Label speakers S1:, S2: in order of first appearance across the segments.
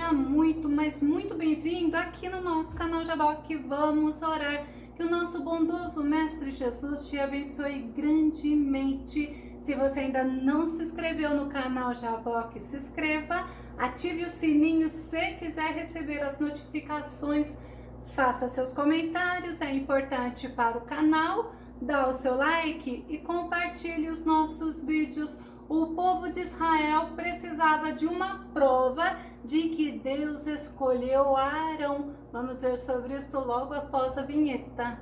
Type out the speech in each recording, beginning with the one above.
S1: Seja muito, mas muito bem-vindo aqui no nosso canal Jaboque. Vamos orar. Que o nosso bondoso Mestre Jesus te abençoe grandemente. Se você ainda não se inscreveu no canal Jaboque, se inscreva, ative o sininho se quiser receber as notificações. Faça seus comentários, é importante para o canal. Dá o seu like e compartilhe os nossos vídeos. O povo de Israel precisava de uma prova de que Deus escolheu Arão. Vamos ver sobre isso logo após a vinheta.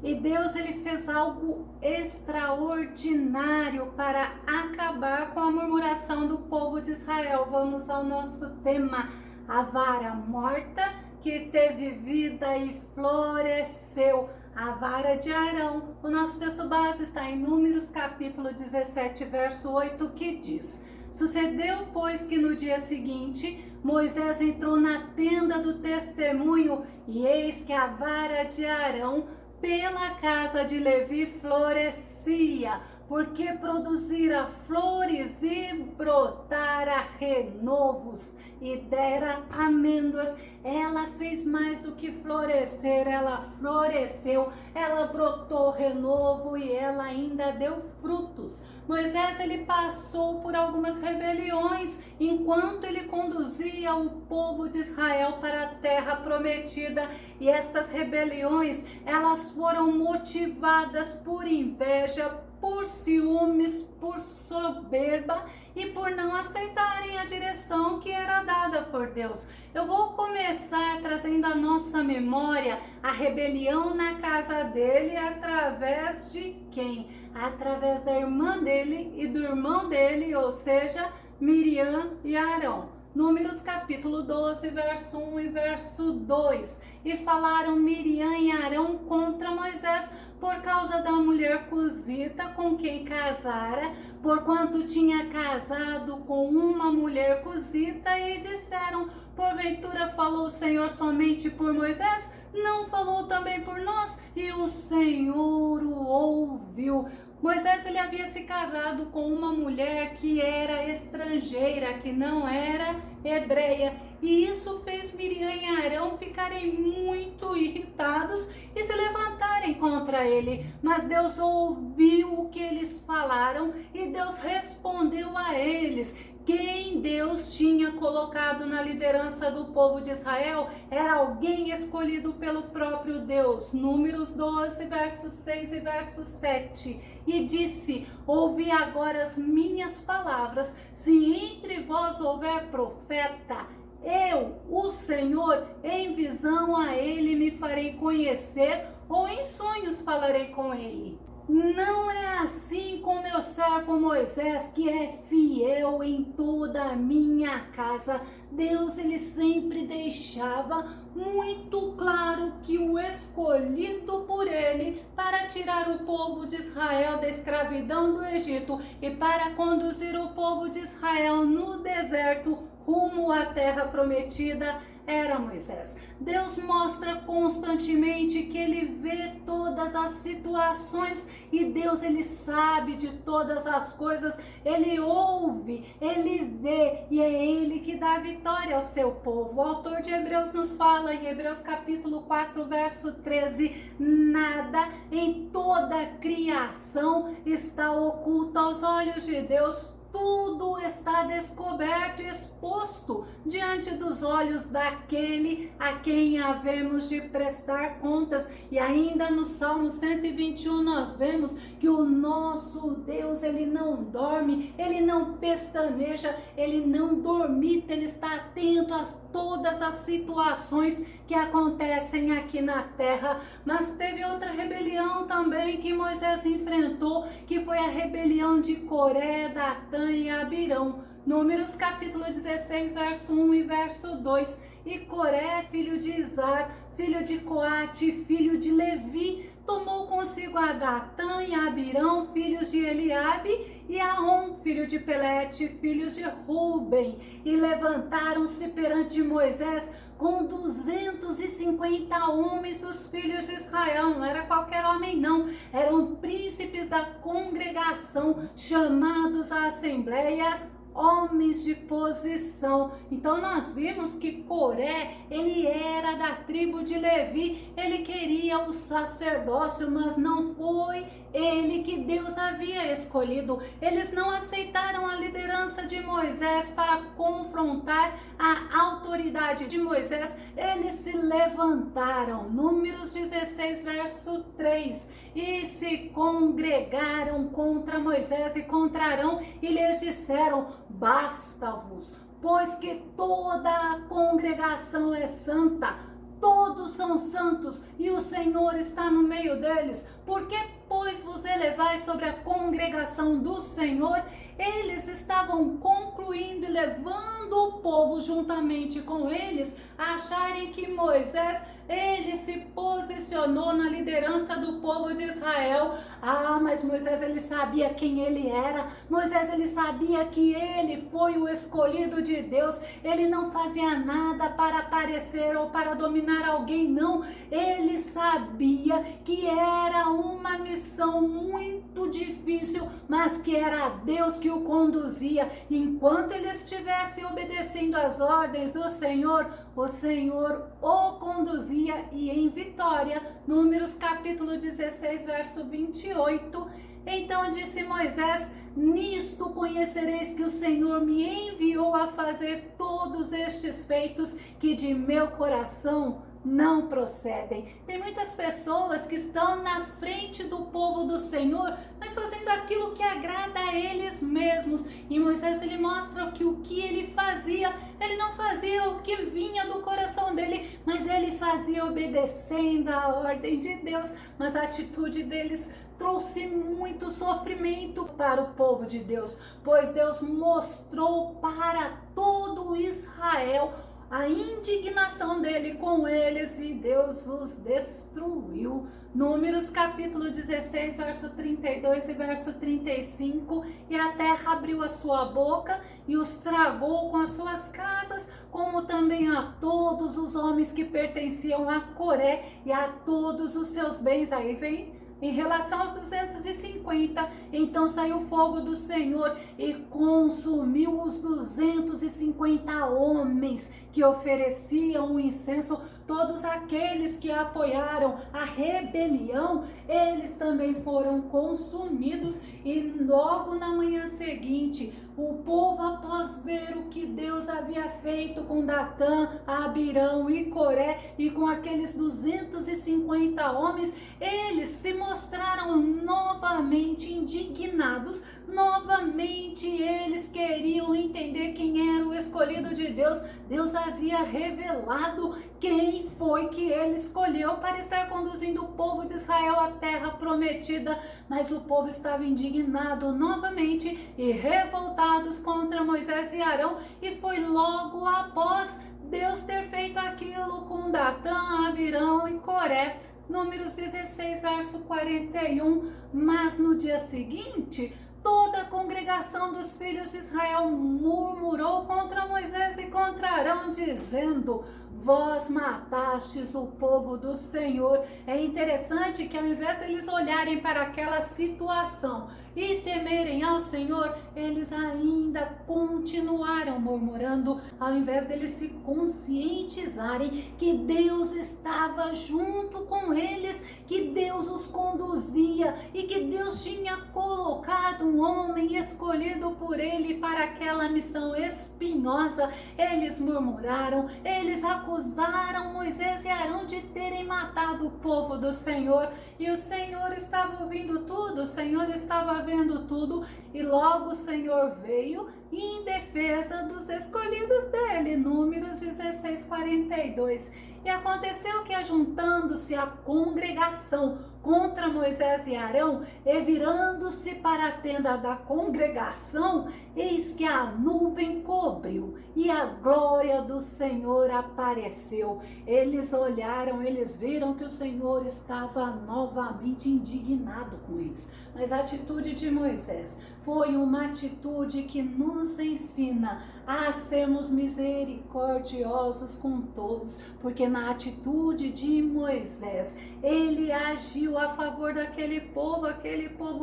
S1: E Deus ele fez algo extraordinário para acabar com a murmuração do povo de Israel. Vamos ao nosso tema, a vara morta que teve vida e floresceu, a vara de Arão. O nosso texto base está em Números capítulo 17, verso 8, que diz: Sucedeu, pois, que no dia seguinte Moisés entrou na tenda do testemunho, e eis que a vara de Arão pela casa de Levi florescia, porque produzira flores e brotara renovos e dera amêndoas. Ela fez mais do que florescer, ela floresceu, ela brotou renovo e ela ainda deu frutos. Moisés ele passou por algumas rebeliões enquanto ele conduzia o povo de Israel para a terra prometida, e estas rebeliões elas foram motivadas por inveja, por ciúmes, por soberba e por não aceitarem a direção que era dada por Deus. Eu vou começar trazendo à nossa memória a rebelião na casa dele através de quem? Através da irmã dele e do irmão dele, ou seja, Miriam e Arão. Números capítulo 12, verso 1 e verso 2. E falaram Miriam e Arão contra Moisés por causa da mulher cusita com quem casara, porquanto tinha casado com uma mulher cusita, e disseram: porventura falou o Senhor somente por Moisés? Não falou também por nós? E o Senhor o ouviu. Moisés ele havia se casado com uma mulher que era estrangeira, que não era hebreia, e isso fez Miriam e Arão ficarem muito irritados e se levantarem contra ele. Mas Deus ouviu o que eles falaram e Deus respondeu a eles. Quem Deus tinha colocado na liderança do povo de Israel era alguém escolhido pelo próprio Deus. Números 12, versos 6 e verso 7. E disse: ouvi agora as minhas palavras, se entre vós houver profeta, eu, o Senhor, em visão a ele me farei conhecer, ou em sonhos falarei com ele. Não é assim com meu servo Moisés, que é fiel em toda a minha casa. Deus ele sempre deixava muito claro que o escolhido por ele para tirar o povo de Israel da escravidão do Egito e para conduzir o povo de Israel no deserto rumo à terra prometida era Moisés. Deus mostra constantemente que ele vê todas as situações e Deus ele sabe de todas as coisas, ele ouve, ele vê e é ele que dá vitória ao seu povo. O autor de Hebreus nos fala em Hebreus capítulo 4, verso 13: nada em toda a criação está oculto aos olhos de Deus. Tudo está descoberto e exposto diante dos olhos daquele a quem havemos de prestar contas. E ainda no Salmo 121 nós vemos que o nosso Deus, ele não dorme, ele não pestaneja, ele não dormita, ele está atento a todas as situações que acontecem aqui na terra. Mas teve outra rebelião também que Moisés enfrentou, que foi a rebelião de Coré, Datã e Abirão. Números capítulo 16, verso 1 e verso 2. E Coré, filho de Izar, filho de Coate, filho de Levi, tomou consigo a Datã e a Abirão, filhos de Eliabe, e Aon, filho de Pelete, filhos de Ruben, e levantaram-se perante Moisés com 250 homens dos filhos de Israel. Não era qualquer homem não, eram príncipes da congregação, chamados à assembleia, homens de posição. Então nós vimos que Coré, ele era da tribo de Levi, ele queria o sacerdócio, mas não foi ele que Deus havia escolhido. Eles não aceitaram a liderança de Moisés para confrontar a autoridade de Moisés. Eles se levantaram, Números 16, verso 3, e se congregaram contra Moisés e contra Arão, e lhes disseram: basta-vos, pois que toda a congregação é santa, todos são santos e o Senhor está no meio deles. Por que, pois, vos elevais sobre a congregação do Senhor? Eles estavam concluindo e levando o povo juntamente com eles a acharem que Moisés, ele se posicionou na liderança do povo de Israel. Ah, mas Moisés, ele sabia quem ele era. Moisés, ele sabia que ele foi o escolhido de Deus. Ele não fazia nada para aparecer ou para dominar alguém, não. Ele sabia que era uma missão muito difícil, mas que era Deus que o conduzia. Enquanto ele estivesse obedecendo às ordens do Senhor, o Senhor o conduzia e em vitória. Números capítulo 16, verso 28. Então disse Moisés: nisto conhecereis que o Senhor me enviou a fazer todos estes feitos que de meu coração não procedem. Tem muitas pessoas que estão na frente do povo do Senhor, mas fazendo aquilo que agrada a eles mesmos. E Moisés, ele mostra que o que ele fazia, ele não fazia o que vinha do coração dele, mas ele fazia obedecendo a ordem de Deus. Mas a atitude deles trouxe muito sofrimento para o povo de Deus, pois Deus mostrou para todo Israel a indignação dele com eles e Deus os destruiu. Números capítulo 16, verso 32 e verso 35. E a terra abriu a sua boca e os tragou com as suas casas, como também a todos os homens que pertenciam a Coré e a todos os seus bens. Aí vem em relação aos 250, então saiu fogo do Senhor e consumiu os 250 homens que ofereciam o incenso. Todos aqueles que apoiaram a rebelião, eles também foram consumidos. E logo na manhã seguinte, o povo, após ver o que Deus havia feito com Datã, Abirão e Coré e com aqueles 250 homens, eles se mostraram novamente indignados. Novamente eles queriam entender quem era o escolhido de Deus. Deus havia revelado quem foi que ele escolheu para estar conduzindo o povo de Israel à terra prometida, mas o povo estava indignado novamente e revoltados contra Moisés e Arão, e foi logo após Deus ter feito aquilo com Datã, Abirão e Coré. Números 16, verso 41. Mas no dia seguinte, toda a congregação dos filhos de Israel murmurou contra Moisés e contra Arão, dizendo: vós matastes o povo do Senhor. É interessante que ao invés deles olharem para aquela situação e temerem ao Senhor, eles ainda continuaram murmurando, ao invés deles se conscientizarem que Deus estava junto com eles, que Deus os conduzia e que Deus tinha colocado um homem escolhido por ele para aquela missão espinhosa. Eles murmuraram, eles acusaram Moisés e Arão de terem matado o povo do Senhor, e o Senhor estava ouvindo tudo, o Senhor estava vendo tudo, e logo o Senhor veio em defesa dos escolhidos dele. Números 16, 42. E aconteceu que, ajuntando-se a congregação contra Moisés e Arão, e virando-se para a tenda da congregação, eis que a nuvem cobriu, e a glória do Senhor apareceu. Eles olharam, eles viram que o Senhor estava novamente indignado com eles. Mas a atitude de Moisés foi uma atitude que nos ensina a sermos misericordiosos com todos, porque na atitude de Moisés, ele agiu a favor daquele povo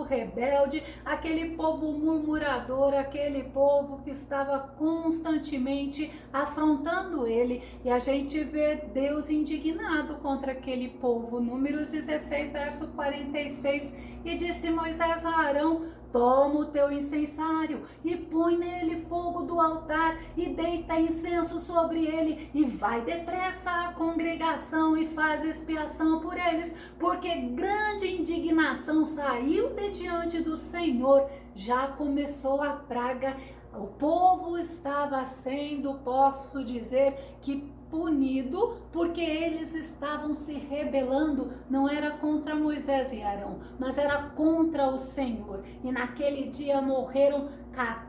S1: rebelde, aquele povo murmurador, aquele povo que estava constantemente afrontando ele, e a gente vê Deus indignado contra aquele povo. Números 16, verso 46, e disse Moisés a Arão: toma o teu incensário e põe nele fogo do altar e deita incenso sobre ele, e vai depressa à congregação e faz expiação por eles, porque grande indignação saiu de diante do Senhor. Já começou a praga, o povo estava sendo, posso dizer que punido, porque eles estavam se rebelando, não era contra Moisés e Arão, mas era contra o Senhor. E naquele dia morreram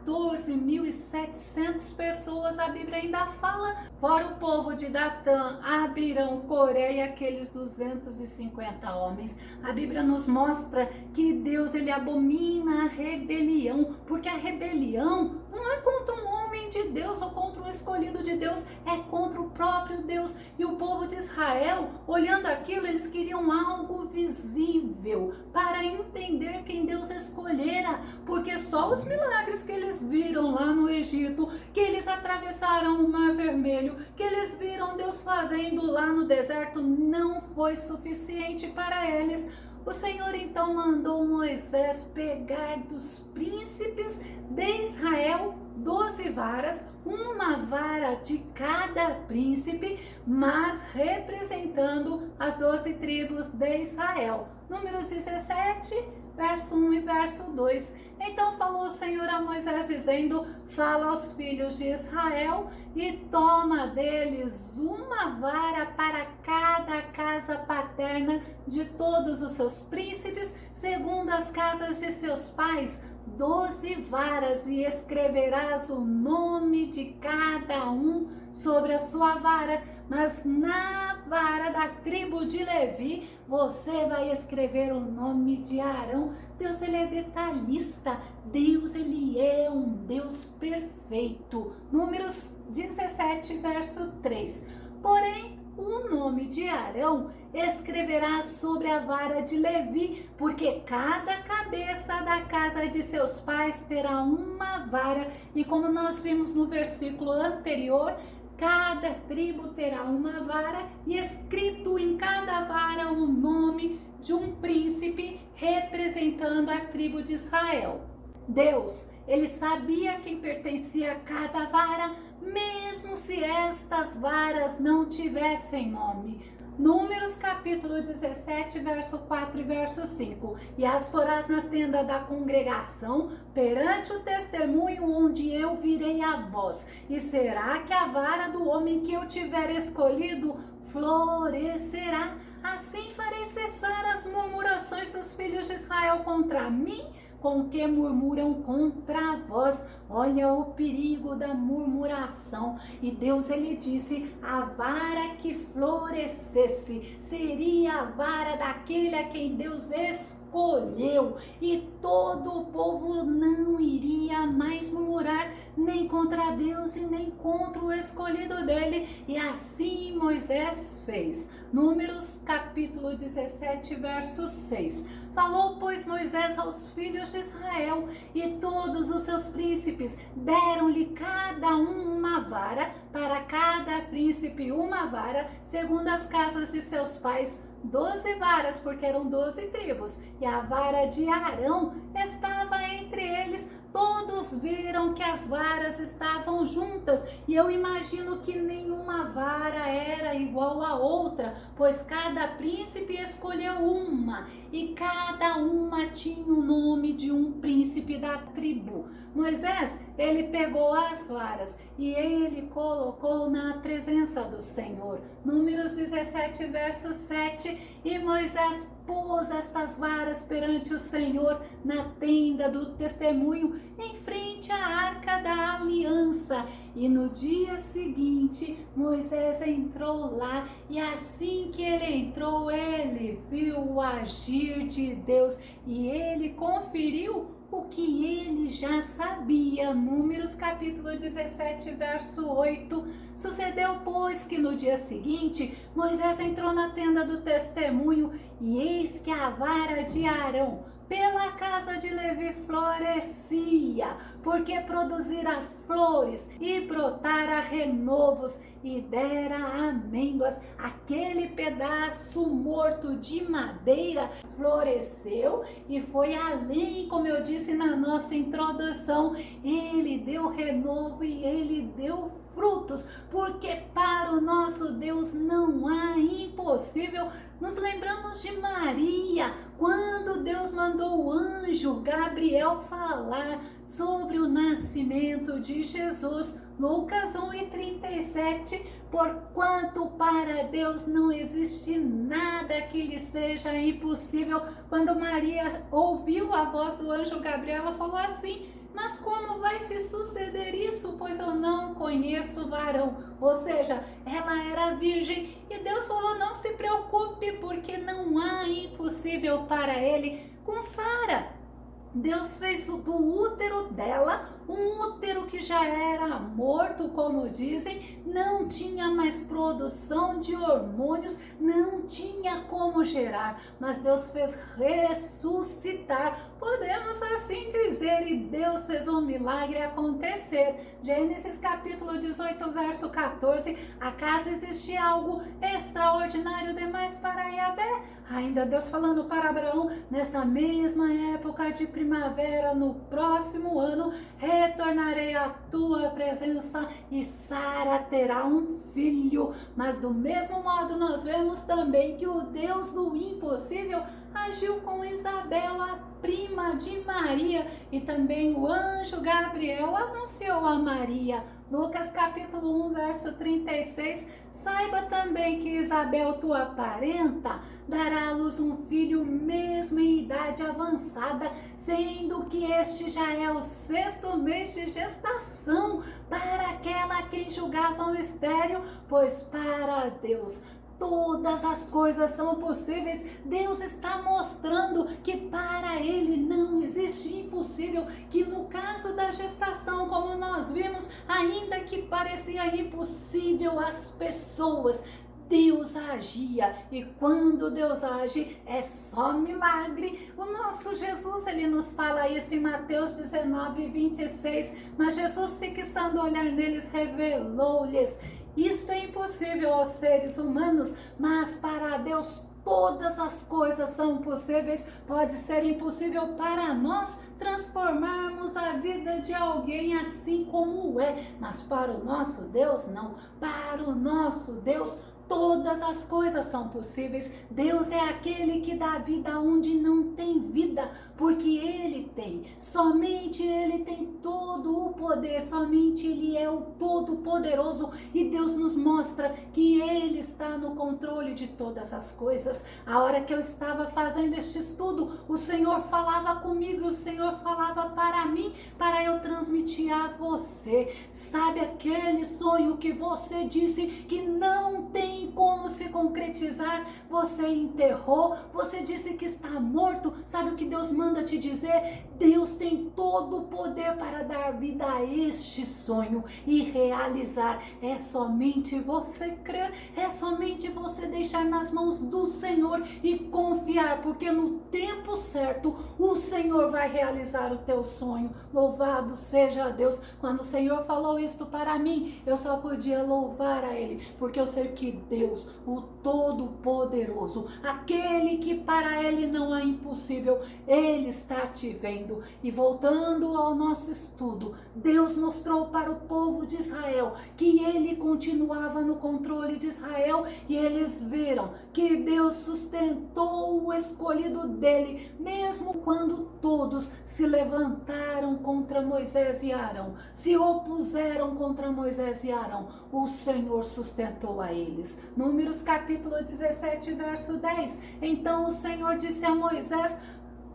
S1: 14.700 pessoas, a Bíblia ainda fala, fora o povo de Datã, Abirão, Coré e aqueles 250 homens. A Bíblia nos mostra que Deus, ele abomina a rebelião, porque a rebelião não é contra um homem de Deus ou contra um escolhido de Deus, é contra o próprio Deus. E o povo de Israel, olhando aquilo, eles queriam algo visível para entender quem Deus escolhera, porque só os milagres que eles viram lá no Egito, que eles atravessaram o Mar Vermelho, que eles viram Deus fazendo lá no deserto, não foi suficiente para eles. O Senhor então mandou Moisés pegar dos príncipes de Israel 12 varas, uma vara de cada príncipe, mas representando as 12 tribos de Israel. Números 17, verso 1 e verso 2. Então falou o Senhor a Moisés, dizendo: fala aos filhos de Israel e toma deles uma vara para cada casa paterna de todos os seus príncipes, segundo as casas de seus pais, 12 varas, e escreverás o nome de cada um sobre a sua vara. Mas na vara da tribo de Levi, você vai escrever o nome de Arão. Deus, ele é detalhista. Deus, ele é um Deus perfeito. Números 17, verso 3. Porém, o nome de Arão escreverá sobre a vara de Levi, porque cada cabeça da casa de seus pais terá uma vara. E como nós vimos no versículo anterior, cada tribo terá uma vara, e escrito em cada vara o nome de um príncipe representando a tribo de Israel. Deus, ele sabia quem pertencia a cada vara, mesmo se estas varas não tivessem nome. Números capítulo 17, verso 4 e verso 5. E as porás na tenda da congregação, perante o testemunho onde eu virei a vós. E será que a vara do homem que eu tiver escolhido florescerá? Assim farei cessar as murmurações dos filhos de Israel contra mim, com que murmuram contra vós. Olha o perigo da murmuração. E Deus, ele disse: a vara que florescesse seria a vara daquele a quem Deus escolheu, e todo o povo não iria mais murmurar nem contra Deus e nem contra o escolhido dele. E assim Moisés fez. Números capítulo 17, verso 6. Falou, pois, Moisés aos filhos de Israel, e todos os seus príncipes deram-lhe cada um uma vara, para cada príncipe uma vara, segundo as casas de seus pais, 12 varas, porque eram 12 tribos, e a vara de Arão estava entre eles. Todos viram que as varas estavam juntas, e eu imagino que nenhuma vara era igual à outra, pois cada príncipe escolheu uma, e cada uma tinha o nome de um príncipe da tribo. Moisés, ele pegou as varas e ele colocou na presença do Senhor. Números 17, verso 7. E Moisés pôs estas varas perante o Senhor na tenda do testemunho, em frente à arca da aliança. E no dia seguinte, Moisés entrou lá, e assim que ele entrou, ele viu o agir de Deus, e ele conferiu o que ele já sabia. Números capítulo 17, verso 8. Sucedeu, pois, que no dia seguinte, Moisés entrou na tenda do testemunho, e eis que a vara de Arão pela casa de Levi florescia, porque produzira flores e brotara renovos e dera amêndoas. Aquele pedaço morto de madeira floresceu e foi além, como eu disse na nossa introdução, ele deu renovo e ele deu frutos, porque para o nosso Deus não há impossível. Nos lembramos de Maria, quando Deus mandou o anjo Gabriel falar sobre o nascimento de Jesus. Lucas 1:37, porquanto para Deus não existe nada que lhe seja impossível. Quando Maria ouviu a voz do anjo Gabriel, ela falou assim: mas como vai se suceder isso, pois eu não conheço varão? Ou seja, ela era virgem, e Deus falou: não se preocupe, porque não há impossível para ele. Com Sara, Deus fez do útero dela, um útero que já era morto, como dizem, não tinha mais produção de hormônios, não tinha como gerar, mas Deus fez ressuscitar, podemos assim dizer, e Deus fez um milagre acontecer. Gênesis capítulo 18, verso 14, acaso existe algo extraordinário demais para Yahvé? Ainda Deus falando para Abraão: nesta mesma época de primavera, no próximo ano, retornarei à tua presença e Sara terá um filho. Mas do mesmo modo nós vemos também que o Deus do impossível agiu com Isabel, a prima de Maria, e também o anjo Gabriel anunciou a Maria. Lucas capítulo 1, verso 36, saiba também que Isabel, tua parenta, dará à luz um filho mesmo em idade avançada, sendo que este já é o 6º mês de gestação para aquela a quem julgavam estéril, pois para Deus todas as coisas são possíveis. Deus está mostrando que para Ele não existe impossível, que no caso da gestação, como nós vimos, ainda que parecia impossível às pessoas, Deus agia, e quando Deus age é só milagre. O nosso Jesus, ele nos fala isso em Mateus 19, 26, mas Jesus, fixando o olhar neles, revelou-lhes: isto é impossível aos seres humanos, mas para Deus todas as coisas são possíveis. Pode ser impossível para nós transformarmos a vida de alguém assim como é, mas para o nosso Deus não. Para o nosso Deus todas as coisas são possíveis. Deus é aquele que dá vida onde não tem vida, porque Ele tem, somente Ele tem todo o poder, somente Ele é o Todo-Poderoso, e Deus nos mostra que Ele está no controle de todas as coisas. A hora que eu estava fazendo este estudo, o Senhor falava comigo, o Senhor falava para mim, para eu transmitir a você. Sabe aquele sonho que você disse que não tem como se concretizar? Você enterrou, você disse que está morto. Sabe o que Deus manda te dizer? Deus tem todo o poder para dar vida a este sonho e realizar. É somente você crer, é somente você deixar nas mãos do Senhor e confiar, porque no tempo certo o Senhor vai realizar o teu sonho. Louvado seja Deus. Quando o Senhor falou isto para mim, eu só podia louvar a Ele, porque eu sei que Deus, o Todo-Poderoso, aquele que para Ele não há impossível, Ele está te vendo. E voltando ao nosso estudo, Deus mostrou para o povo de Israel que Ele continuava no controle de Israel, e eles viram que Deus sustentou o escolhido dele, mesmo quando todos se levantaram contra Moisés e Arão, se opuseram contra Moisés e Arão, o Senhor sustentou a eles. Números capítulo 17, verso 10. Então o Senhor disse a Moisés: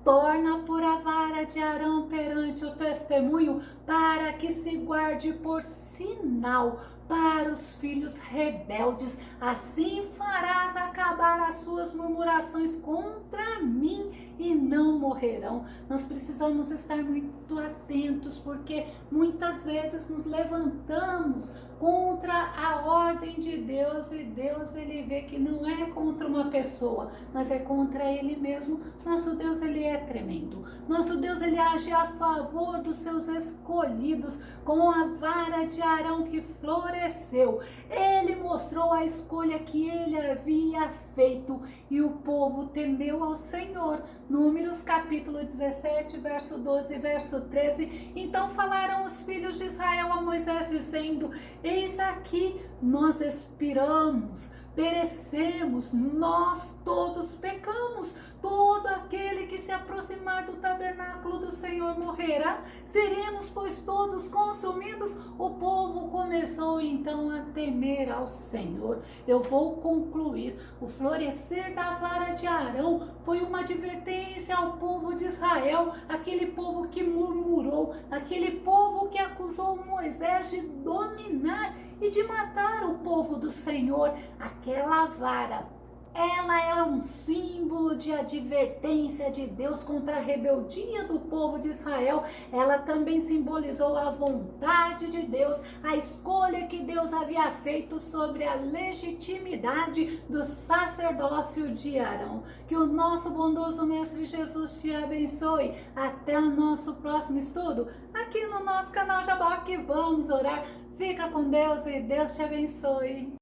S1: torna por a vara de Arão perante o testemunho, para que se guarde por sinal para os filhos rebeldes. Assim farás acabar as suas murmurações contra mim e não morrerão. Nós precisamos estar muito atentos, porque muitas vezes nos levantamos contra a ordem de Deus, e Deus, ele vê que não é contra uma pessoa, mas é contra ele mesmo. Nosso Deus, ele é tremendo. Nosso Deus, ele age a favor dos seus escolhidos, com a vara de Arão que floresceu. Ele mostrou a escolha que ele havia feito, e o povo temeu ao Senhor. Números capítulo 17, verso 12 e verso 13. Então falaram os filhos de Israel a Moisés, dizendo: eis aqui, nós expiramos, perecemos, nós todos pecamos. Todo aquele que se aproximar do tabernáculo do Senhor morrerá. Seremos, pois, todos consumidos. O povo começou então a temer ao Senhor. Eu vou concluir. O florescer da vara de Arão foi uma advertência ao povo de Israel, aquele povo que murmurou, aquele povo que acusou Moisés de dominar e de matar o povo do Senhor. Aquela vara, ela é um símbolo de advertência de Deus contra a rebeldia do povo de Israel. Ela também simbolizou a vontade de Deus, a escolha que Deus havia feito sobre a legitimidade do sacerdócio de Arão. Que o nosso bondoso Mestre Jesus te abençoe. Até o nosso próximo estudo, aqui no nosso canal Jaboque. Vamos orar. Fica com Deus e Deus te abençoe.